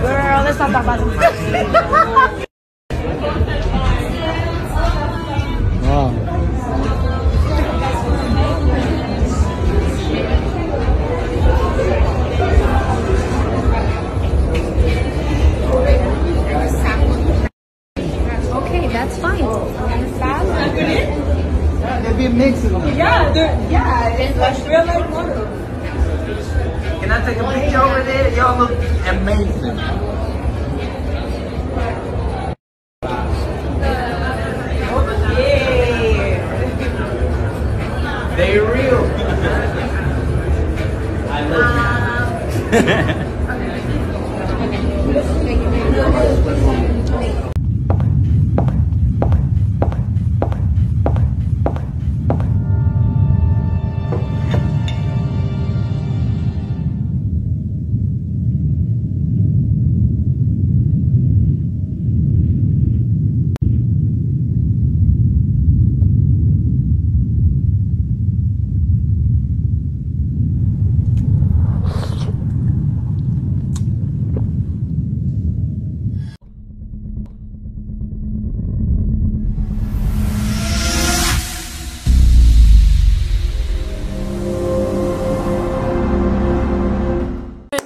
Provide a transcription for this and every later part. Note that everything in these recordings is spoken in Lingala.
Girl, let's not talk about it. Wow. Okay, that's fine. Maybe mixing them. Yeah, it's like real life model. Can I take a picture over there? Y'all look amazing. They real. I love you.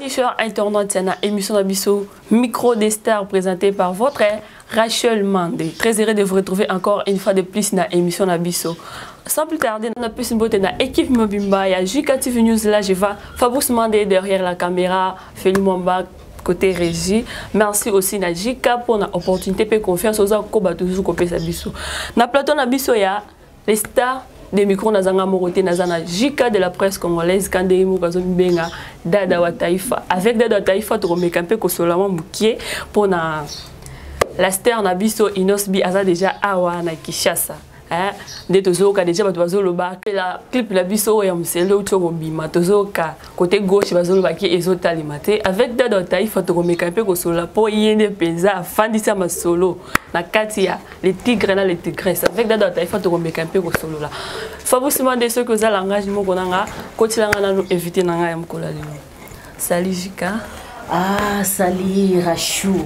Chers internautes, c'est une émission d'Abisso Micro des Stars présentée par votre Rachel Mandé. Très heureux de vous retrouver encore une fois de plus dans l'émission d'Abisso. Sans plus tarder, on a plus une beauté dans l'équipe Mobimba. Il y a Jika TV News là, je vais Fabrice Mandé derrière la caméra, Félix Mwamba côté régie. Merci aussi à Jika pour l'opportunité et confiance aux autres qui toujours copier Abisso. Dans le plateau d'Abisso, il y a les stars des micros nazanga moroté nazana Jika de la presse congolaise kande imu kazomi benga Dada wa Taifa. Avec Dada wa Taifa to komeka mpe ko solama mukie pour na la star na biso Inosbi aza déjà awa na Kinshasa. De tozoka déjà bato bazoloba la clip la biso ya muselo to bima tozoka côté gauche bazoloba ki ezotalima te avec Dada wa Taifa to komeka mpe ko sola po yende penza afandisa masolo na kati ya les tigres na les tigresses avec Dada wa Taifa to komeka mpe ko solo la Fabrice Mandé ceux que za langage moko nanga kotilanga na nous éviter nanga ya mkola lino. Salut Jika. Ah, salut Rachou.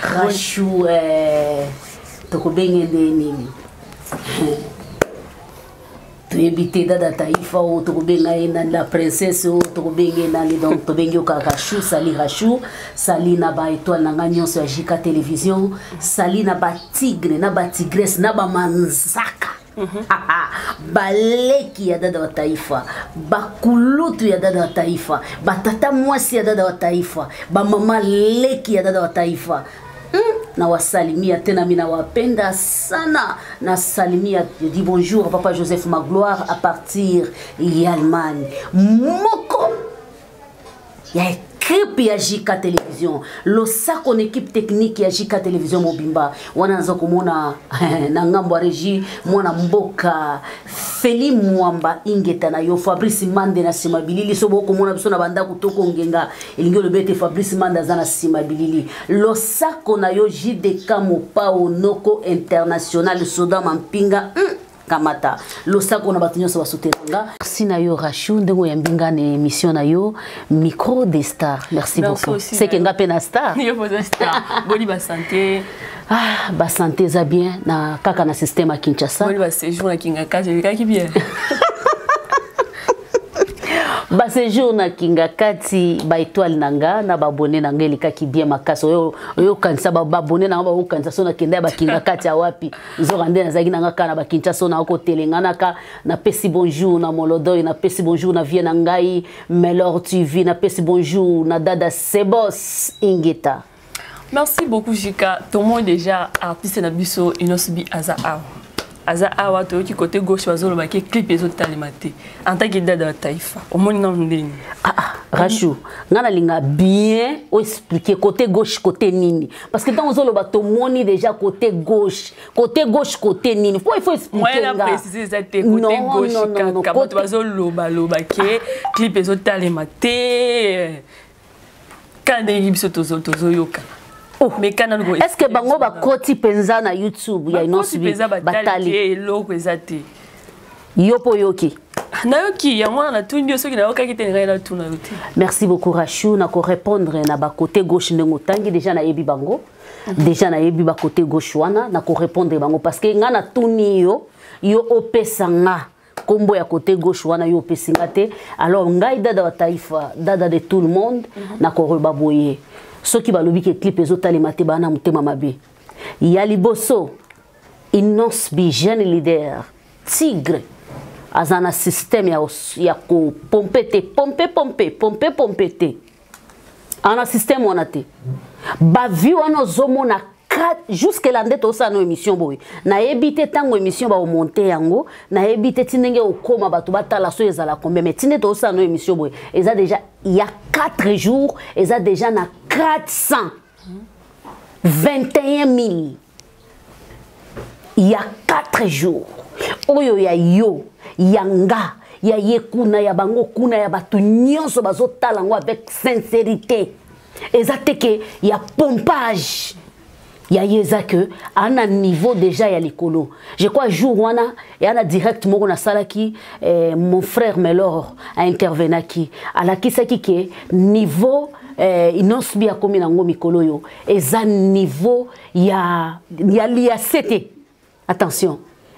Rachou toko bengende nini. Tuyebite Dada Taifa o toko benga ina la princesse o toko bengena ni donc to bengi ka Rachou, salut Rachou, salut na ba étoile na nganyo sur Jika télévision, salut na ba tigre, na ba tigresse, na ba manzaka. Baleki ya Dada wa Taifa, bakulutu ya Dada wa Taifa, batata mwasi ya Dada wa Taifa, ba mama leki ya Dada wa Taifa. Na wasalimia tena mina wapenda sana na salimia je dis bonjour à papa Joseph Magloire à partir d'Allemagne moko ya équipe ya Jika télévision lo sako équipe technique ya Jika télévision mobimba wanaanza kumona na ngambo régie mwana mboka Feli Mwamba ingeta na yo Fabrice Mandé na simabilili so boko mona biso na banda kutoko ngenga elingo le bete Fabrice Mandé za na simabilili lo sako na yo JDK Mopao Noko international soda mampinga kamata lo sako na batunyo so basutenga sina yo Rachou ndengo ya mbinga na émission na yo Micro des Stars merci beaucoup c'est que ngape na star yo poza star boli ba santé ah ba santé za bien na kaka na système à Kinshasa boli ba séjour na Kinga ka je ka ki bien Ba séjour na kinga kati ba étoile nanga na ba bonné nanga likaki bien makaso oyo kanisa ba bonné nanga ba kanisa so na kenda ba kinga kati awapi nzorande na zaki nanga kana ba kincha so na ko telengana ka na pesi bonjour na molodoy na pesi bonjour na vie na ngai Melor TV na pesi bonjour na dada Sebos Ingeta. Merci beaucoup Jika. Tout le monde déjà artiste na biso inosubi aza awa. Aza awa to ki côté gauche wazolo ba ki clip les autres alimenter en tant que dada taifa. Au monde na ndeni. Rachou, ngana linga bien ou expliquer côté gauche côté nini parce que dans ozolo ba to moni déjà côté gauche côté nini. Il faut expliquer. Moi la préciser ça côté gauche ka bato wazolo ba ke clip les autres alimenter. Quand des biso tozo yoka. Oh. Est-ce que bango ba koti penza na YouTube ya inosubi batali loko ezate yopo yoki nayoki ya mwana na tundi soki na yoka kitenga na tuna yote. Merci beaucoup Rachou na ko répondre na ba côté gauche ndengo tangi déjà na yebi bango déjà na yebi ba côté gauche wana na ko répondre bango parce que nga na tuni yo opesanga kombo ya côté gauche wana yo pesinga te alors ngai dada wa taifa dada de tout le monde na ko rebaboyer ceux qui balobi que clip les autres alimenter bana mutema mabe ya liboso inosbi jeune leader tigre azana système ya ko pomper ana système on a te ba vi wana zomona jusque là ndeto sa no émission boy na ebité tango émission ba o monter yango na ebité tinenge okoma bato batala so ezala combien mais tindeto sa no émission boy eza déjà il y a 4 jours eza déjà na 421 000 il y a 4 jours oyo ya yo yanga ya yekuna ya bango kuna ya batu nyonso bazotala ngo avec sincérité eza teke ya pompage ya yeza que à un niveau déjà ya likolo je crois jour wana ya na direct moko na salaki mon frère Melor a intervenaki alaki saki ke niveau inosbi ya komi nango mikolo yo eza niveau ya liacete attention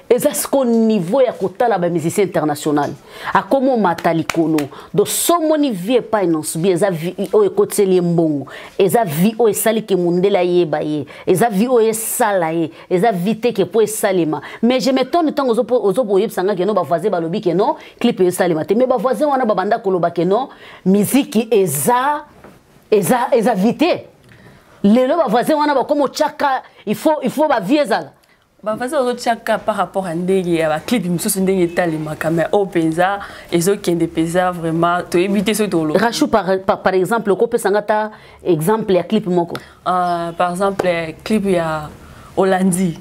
eza sko niveau ya kotala ba musicien international akomo matalikolo do somoni vie pa inosbi eza vi o ekoteli mbongo eza vi o esali ke mundela yeba ye eza vi o esala ye eza vite ke po esalema mais je m'étonne tant ozo boye sanga ke no ba voisin balobi ke no clip esalema te mais ba voisin wana ba banda koloba ke no musique eza vite lelo ba voisin wana ba komo chaka il faut ba vie ezala ba façon chaka par rapport à ndenge ya ba clip mususu ndenge etalema mais au pesa ezo kende pesa vraiment to éviter ce tolo. Rachou par exemple ko pesa ngata exemple ya clip moko par exemple clip ya Hollandi.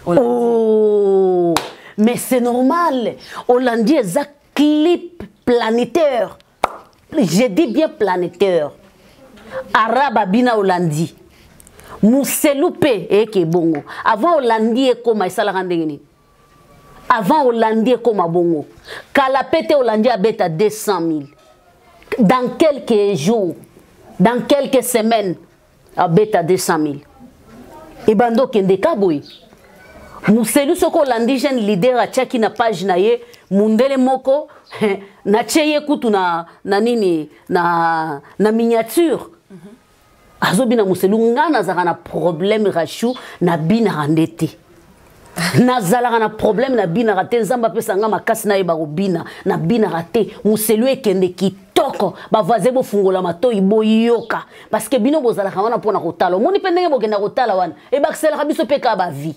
Oh mais c'est normal Hollandi est un clip planétaire. Je dis bien planétaire. Arabe abina Hollandi. Mousseloupe eke bongo. Avant Hollandi ekoma isala randengeni. Avant Hollandi ekoma bongo. Kalapete Hollandi abeta 200 000. Dans quelques jours, dans quelques semaines, abeta 200 000. Et bando kende kaboy. Mousselou soko Hollandi jeune leader a tchaki na page na ye mundele moko na cheye kutu na nini na miniature. Azobina Mousselou ngana zaka na problème Rachou na bina randete. Na zalaka na problème na bina rate nzamba pesa nga makasi na yeba robina na bina rate Mousselou ekende kitoko ba voisin bo fungola matoi boyoka parce que bino bozalaka wana pona kotala moni pendenge bokenda kotala wana e bakselaka biso peka ba vie.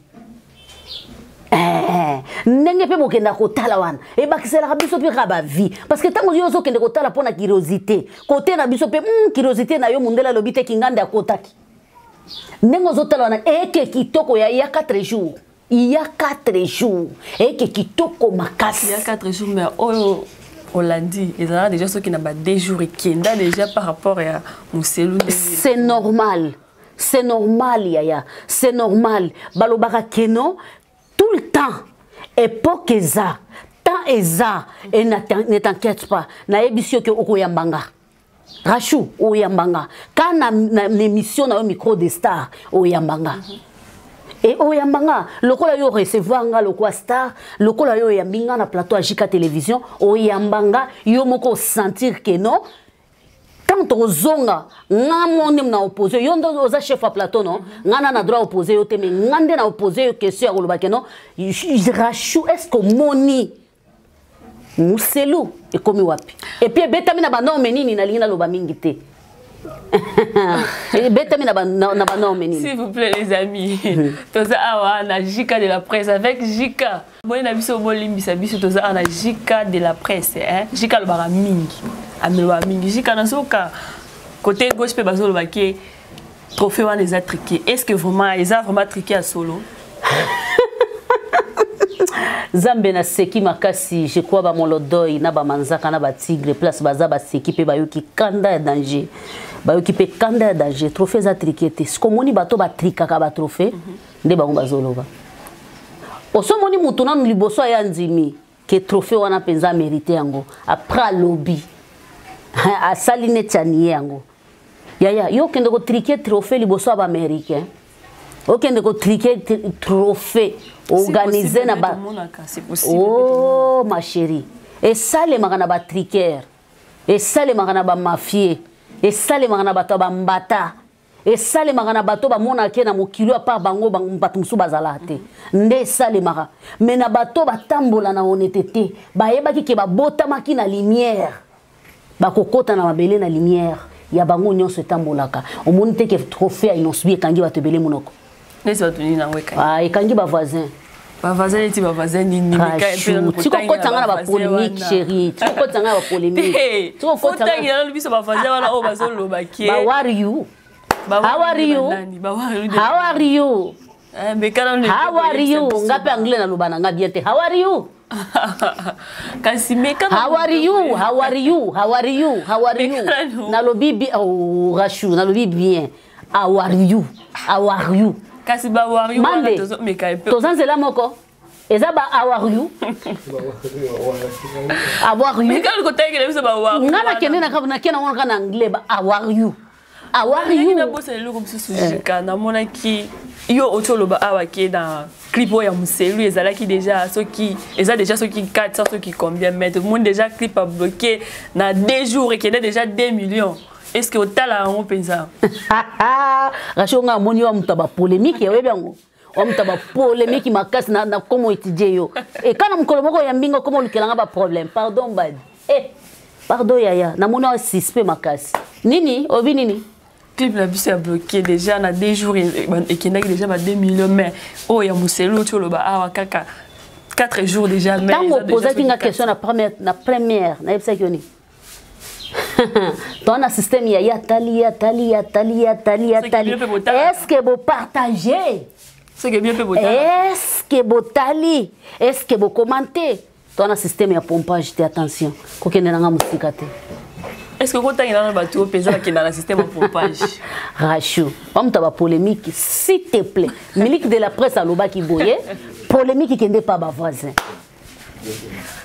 Ndenge pe bokenda kotala wana e bakisela biso pe ka ba vie parce que tango yo zo kende kotala pona curiosité côté na biso pe curiosité na yo mundela lobite kinganda ya kotaki ndenge zo tala wana eke kitoko ya 4 jours il y a 4 jours eke kitoko makasi il y a 4 jours mais oh Hollandi ils ont déjà ceux qui n'a pas 2 jours et qui est déjà par rapport à Mousselou c'est normal yaya c'est normal balobaka keno tout le temps époque eza temps eza et ne t'inquiète pas na émission que okoyambanga Rachou oyambanga quand na émission na micro des stars oyambanga Et oyambanga lokola yo recevoir nga lokola star lokola yo yambinga na plateau à JK télévision oyambanga yo moko sentir que non tant ozonga nga monde na opposé yo ndo oza chef à plateau non nga na droit opposé yo te mais ngande na opposé yo question ya koloba que non rachou est-ce que moni muselu et komi wapi et puis betami na bano menini na linga loba mingi te s'il vous plaît les amis toza awa na JK de la presse avec JK bon na biso bolimbisa biso toza na JK de la presse hein JK lo bara mingi amelwa mingi JK na soka côté gauche pe bazolo baké trophée wana les a triqué est-ce que vraiment ils a vraiment triqué à solo Zambe na seki makasi je crois ba molodoi na ba manzaka na ba tigre place baza ba seki pe bayoki kanda ya danger bayoki pe kanda ya danger trophée za triquete skomoni bato ba trikaka ba trophée nde bango bazoloba osomoni mutu na liboso ya nzimi ke trophée wana penza mérité yango après lobby a saline tchanie yango ya yo kende ko triquer trophée liboso ba américain okende ko triquer trophée organisé na ba oh ma chérie et ça les magana ba triqueur et ça les magana ba mafieux et ça les magana ba to ba mbata et ça les magana ba to ba mona ke na mokilo a part bango bato musu bazala te nde ça les maga mais na bato ba tambola na honnêteté ba yebaki ke ba botamaki na lumière ba kokota na mabele na lumière ya bango nyonso tambolaka o monte ke trophée inosbi kangi ba tebele monoko ah, et quand il va voisin. Ba voisin et ba voisin ni tu ko tanga ba polémique chérie. Tu ko tanga ba polémique. Tu ko tanga na biso ba voisin wana o bazolo bakie. How are you? How are you? How are you? How are you? Ngape anglais na lubana ngabiente. How are you? Kasi meka how are you? How are you? How are you? How are you? Na lobi oh Rachou, na lobi bien. How are you? How are you? Kasi ba war you wana tozo meka epe tozanzela moko eza ba how are you how are you meka ko tengela biso ba war ngana kende na kabuna kena wona kana anglais ba how are you how are you na bosa lelo comme ce JK na mona ki yo otolo ba awa ki na clip ya muselu ezalaki déjà ceux qui eza déjà ceux qui 400 ceux qui combien mettre monde déjà clip a bloqué na 2 jours et qui est déjà 2 millions. Est-ce que au tala on pensa Rachonga moni wa mutaba polémique ya webango wa mutaba polémique makasi na komo étudier yo et kana mukolo moko ya mbinga komo lukelanga ba problème pardon bad pardon yaya na mona wa suspect makasi nini obi nini clip la bus est bloqué déjà na 2 jours et qui n'a déjà ba 2 millions mais oh ya muselu tolo ba awa kaka 4 jours déjà mais tango poser kinga question na première na yebisa kioni ton système ya tali. Est-ce que vous partagez? C'est que bien peut voter. Est-ce que vous tali? Est-ce que vous commentez? Ton système ya pompage te attention. Kokende nanga musika te. Est-ce que quand il y a un bateau pesant qui est dans le système de pompage? Rachou, on t'a polémique s'il te plaît. Milique de la presse à l'oba qui boye, polémique qui n'est pas ma voisin.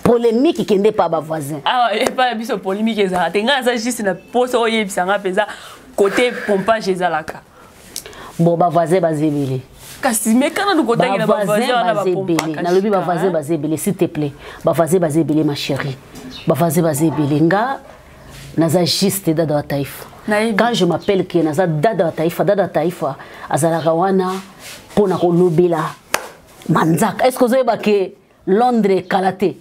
Polémique qui n'est pas ma voisin. Ah, et pas la polémique qui est là. T'es là, ça juste na pose au yé, ça pesa côté pompage et zalaka. Bon, ma voisin bazébélé. Kasi mais quand on côté il a ma voisin on a pas pompage. Na lobi ma voisin bazébélé s'il te plaît. Ma voisin bazébélé ma chérie. Ma voisin bazébélé nga naza juste dada wa taifa. Quand je m'appelle que naza dada wa taifa azalaka wana pona ko lobela manzaka. Est-ce que vous avez que Londres kalaté?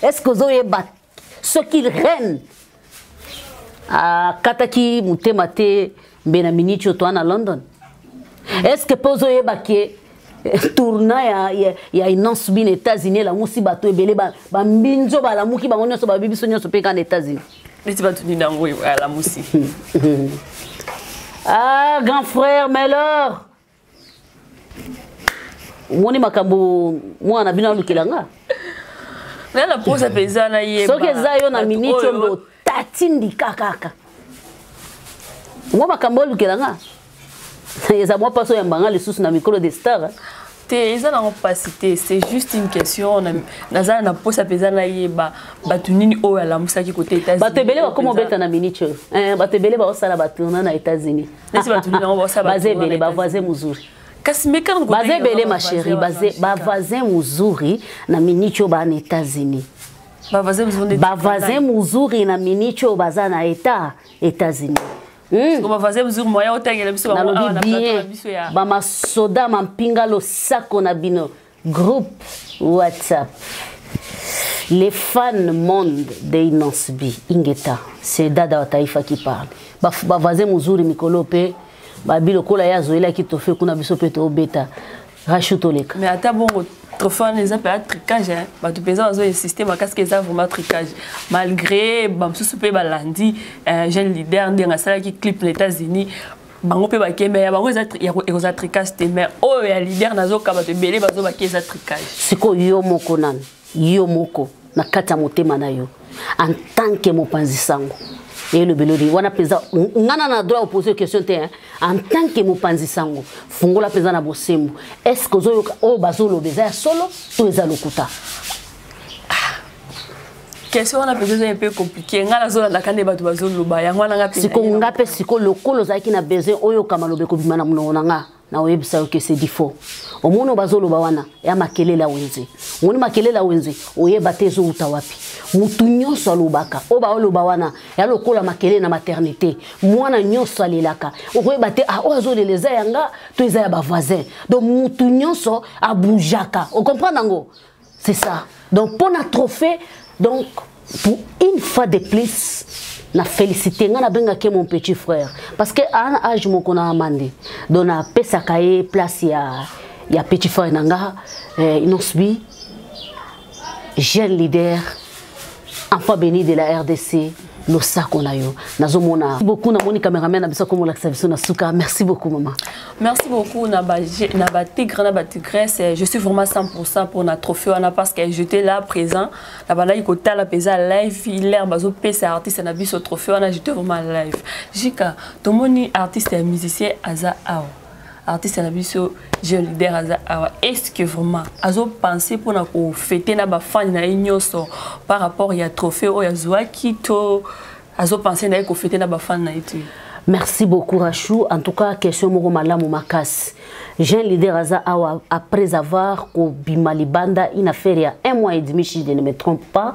Est-ce que vous avez ce qu'il règne à Kataki Moutemate Benaminicho Toana London? Est-ce que vous avez que tourna ya inance bin États-Unis la musi bato ebele ba mbinzo ba la muki ba nyoso ba bibiso nyoso pe kan États-Unis? Neti ba tuni nango la musi. Ah grand frère Melor. Moni makambo mwana bina lukelanga. Na la pose pesa na yeba. Soke zayo na minicho ndo tatindi kakaka. Mwa makambo lukelanga. Yeza mwa paso ya mbanga les sous na micro de star. ils ont opacité, c'est juste une question. Naza na posa pesa na yeba batunini o ala musaki côté États-Unis. Batebele ba comment beta na minicho. Batebele ba osala batuna na États-Unis. Nesi batunini na ba osala batuna. Bazebele ba voisin muzuri. Kasi mekano côté. Bazebele ma chérie, ba voisin muzuri na minicho ba na États-Unis. Ba voisin muzuri na minicho baza na États-Unis. Bama soda mampinga lo sako na bino groupe WhatsApp. Les fans monde de Inosbi Ingeta, c'est Dada Wataifa qui parle. Ba voisin muzuri mikolo pe ba bilokola ya zoela ki to fe kuna biso pe to beta rachutoleka. Mais ata bon trophée les appels tricage hein, ba tu pesa zo système parce que ça vraiment tricage malgré bam sous pe balandi jeune leader ndenga sala ki clip les États-Unis bango pe ba kembe ya bango za tricage te mais oh ya leader nazo ka ba te belé bazo ba keza tricage siko yo moko nan yo moko na kata motema na yo en tant que mopanzi sango et le belodi wana pesa ngana na droit poser question te en tant que mopanzi sango fungola pesa na bosembo est-ce que zo o bazolo beza solo to eza lokuta question on a besoin un peu compliqué ngala zo na kande batu bazolo ba yango na ngapi siko ngape siko lokolo zaki na besoin oyo kamalobe ko bimana munona nga na websa que c'est du faux omono bazolo ba wana ya makelela wenze ngoni makelela wenze oyeba tezo utawapi mutu nyonso alobaka oba oloba wana ya lokola makele na maternité mwana nyonso alelaka oyeba te ah ozoleleza yanga to eza ya ba voisin donc mutu nyonso abujaka on comprend nango c'est ça donc pour notre trophée donc pour une fois de plus na félicité ngana benga ke mon petit frère parce que à un âge moko na amande donc na pesa kaye place ya petit frère nanga Inosbi jeune leader enfant béni de la RDC le sako na yo nazomona beaucoup na moni cameraman na biso comme la service na suka merci beaucoup maman merci beaucoup na ba tigre na ba tigresse je suis vraiment 100% pour notre trophée on a parce que j'étais là présent la bala ikota la pesa live l'air bazo pesa artiste na biso trophée on a j'étais vraiment live jika to moni artiste et musicien aza awa artiste na biso jeune leader aza awa est-ce que vraiment azo penser pour na ko fêter na ba fan na nyonso par rapport ya trophée o ya zwaki to azo penser na ko fêter na ba fan na itu. Merci beaucoup Rachou en tout cas question moko malamu makas jeune leader aza awa après avoir ko bimalibanda une affaire ya 1 mois et demi si je ne me trompe pas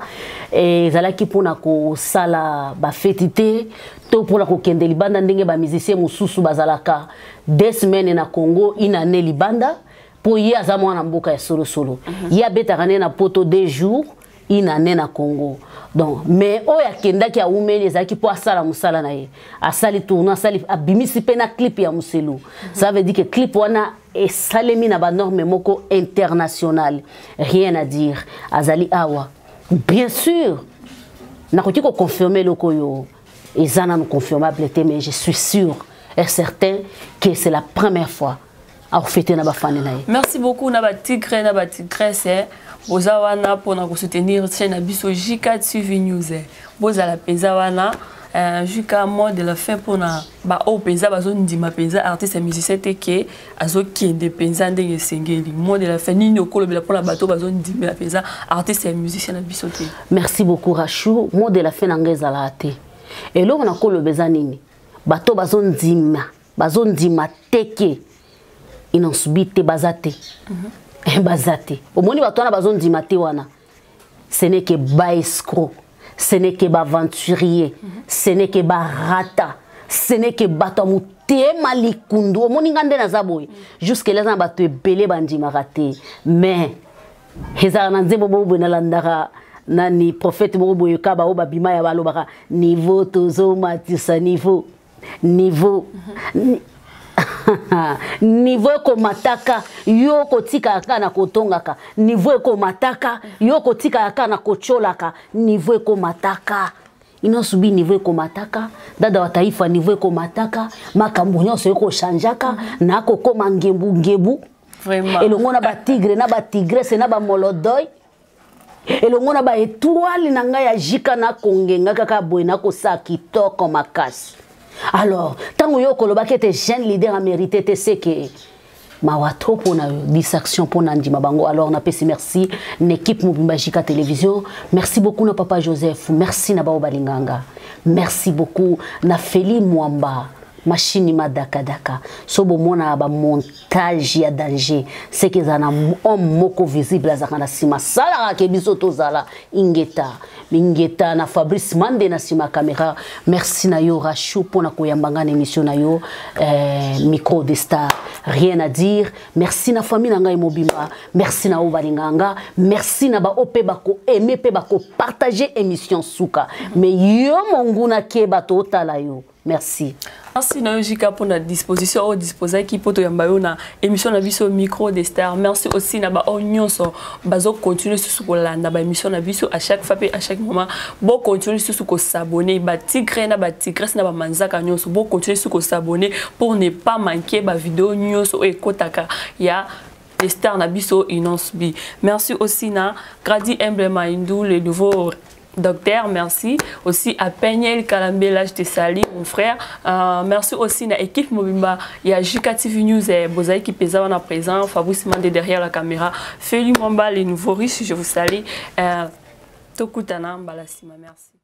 et zalaki pona ko sala ba fêtité to pour la kokende libanda ndenge ba musicien mususu bazalaka 2 semaines na Congo une année libanda pour y aza mwana mboka ya solo solo ya betarane na poto 2 jours une année na Congo donc mais oya kendaki a umeli ezaki pour asala musala na ye asali tourna asali abimisi pe na clip ya muselu ça veut dire que clip wana et salemi na ba norme moko international rien à dire azali awa bien sûr na ko tiko confirmer lokoyo et ça n'a pas confirmable, mais je suis sûr et certain que c'est la première fois à fêter na ba fan na. Merci beaucoup na ba tigre na ba tigresse bozawana pour na soutenir chaîne biso Jika TV News. Bozala peza wana jusqu'à mot de la fin pour na ba o peza bazo ndima peza artiste et musicien teke azo kiende peza ndenge sengeli mot de la fin ni okolo bela pour na bato bazo ndima peza artiste et musicien na biso te. Merci beaucoup Rachou, mot de la fin ngeza la te. Et là on a kolo bezanini bato bazondima teke Inosbi te bazate bazate omoni bato na bazondima te wana ce n'est que ba escroc ce n'est que ba aventurier ce n'est que ba rata ce n'est que bato mutema likundu omoni ngande na zaboy jusque là na bato ebele bandima raté mais ezala na nzembo bobo na landaka nani prophète moko boyo kaba o babima ya balobaka niveau tozo matisa niveau niveau ko mataka yo ko tika kana kotongaka niveau ko mataka yo ko tika kana kocholaka niveau ko mataka Inosbi niveau ko mataka dada wa taifa niveau ko mataka makambo nyonso yo ko chanjaka na ko koma ngebu vraiment elongo na ba tigre na ba tigresse na ba molodoy elongo na ba étoile na ngai ya Jika na kongenga kaka boy na ko sa kitoko makasi. Alors, tant que yo koloba que tes jeunes leaders a mérité te c'est que mawato pona distraction pona ndima bango. Alors na pesi merci l'équipe Mobimba Jika Télévision. Merci beaucoup na papa Joseph, merci na bao balinganga. Merci beaucoup na Feli Mwamba. Machine madaka daka sobo mona ba montage ya danger c'est que zana homme moko visible azakana sima sala ke biso tozala ingeta na Fabrice Mande na sima caméra. Merci na yo Rachou pona koyambanga na émission na yo micro des stars, rien à dire. Merci na famille nanga Mobimba, merci na obalinganga, merci na ba opé bako aimer pe bako partager émission suka mais yo monguna ke bato tala yo. Merci. Merci na Jika pour notre disposition au disposer qui poto yambayo na émission na biso micro des stars. Merci aussi na ba onyonso bazo continuer sur kolanda ba émission na biso à chaque fois à chaque moment. Bon continuer sur ko s'abonner ba tigre na ba tigresse na ba manzaka nyonso bon continuer sur ko s'abonner pour ne pas manquer ba vidéo nyonso e kotaka ya les stars na biso inonsbi. Merci aussi na Grady Emblema Indou le nouveau docteur, merci aussi à Peniel Kalambela, je te salue mon frère. Merci aussi à l'équipe Mobimba, il y a Jika TV News et Bozaï qui pèse à présent, Fabrice Mande derrière la caméra, Feli Mwamba, les nouveaux riches, je vous salue. Tokutana Mbalasima, merci.